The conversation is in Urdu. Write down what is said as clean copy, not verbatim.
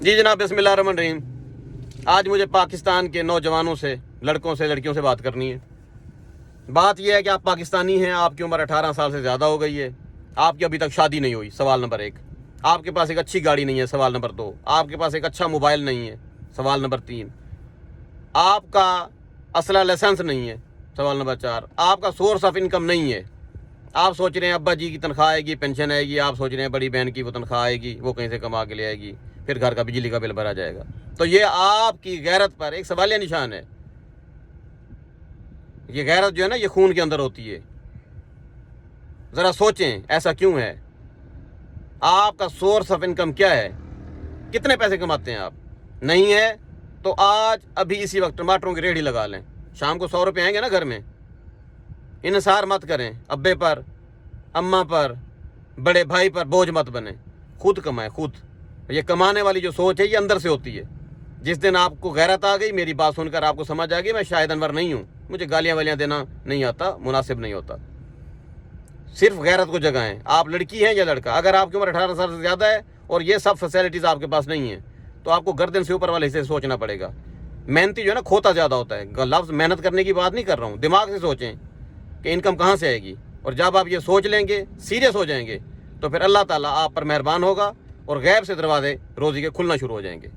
جی جناب، بسم اللہ الرحمن الرحیم۔ آج مجھے پاکستان کے نوجوانوں سے، لڑکوں سے، لڑکیوں سے بات کرنی ہے۔ بات یہ ہے کہ آپ پاکستانی ہیں، آپ کی عمر 18 سال سے زیادہ ہو گئی ہے، آپ کی ابھی تک شادی نہیں ہوئی، سوال نمبر 1۔ آپ کے پاس ایک اچھی گاڑی نہیں ہے، سوال نمبر 2۔ آپ کے پاس ایک اچھا موبائل نہیں ہے، سوال نمبر 3۔ آپ کا اصلہ لائسنس نہیں ہے، سوال نمبر 4۔ آپ کا سورس آف انکم نہیں ہے۔ آپ سوچ رہے ہیں ابا جی کی تنخواہ آئے گی، پینشن آئے گی، آپ سوچ رہے ہیں بڑی بہن کی وہ تنخواہ آئے گی، وہ کہیں سے کما کے لے آئے گی، پھر گھر کا بجلی کا بل بھرا جائے گا۔ تو یہ آپ کی غیرت پر ایک سوالیہ نشان ہے۔ یہ غیرت جو ہے نا، یہ خون کے اندر ہوتی ہے۔ ذرا سوچیں ایسا کیوں ہے؟ آپ کا سورس آف انکم کیا ہے؟ کتنے پیسے کماتے ہیں آپ؟ نہیں ہے تو آج ابھی اسی وقت ٹماٹروں کی ریڑھی لگا لیں، شام کو 100 روپے آئیں گے نا گھر میں۔ انحصار مت کریں ابے پر، اماں پر، بڑے بھائی پر بوجھ مت بنیں، خود کمائیں خود۔ یہ کمانے والی جو سوچ ہے یہ اندر سے ہوتی ہے۔ جس دن آپ کو غیرت آ گئی، میری بات سن کر آپ کو سمجھ آ گئی میں شاہد انور نہیں ہوں، مجھے گالیاں والیاں دینا نہیں آتا، مناسب نہیں ہوتا، صرف غیرت کو جگائیں۔ آپ لڑکی ہیں یا لڑکا، اگر آپ کی عمر 18 سال سے زیادہ ہے اور یہ سب فیسلٹیز آپ کے پاس نہیں ہیں تو آپ کو گردن سے اوپر والے حصے سے سوچنا پڑے گا۔ محنتی جو ہے نا کھوتا زیادہ ہوتا ہے۔ لفظ محنت کرنے کی بات نہیں کر رہا ہوں، دماغ سے سوچیں کہ انکم کہاں سے آئے گی، اور جب آپ یہ سوچ لیں گے، سیریس ہو جائیں گے، تو پھر اللہ تعالیٰ آپ پر مہربان ہوگا اور غیب سے دروازے روزی کے کھلنا شروع ہو جائیں گے۔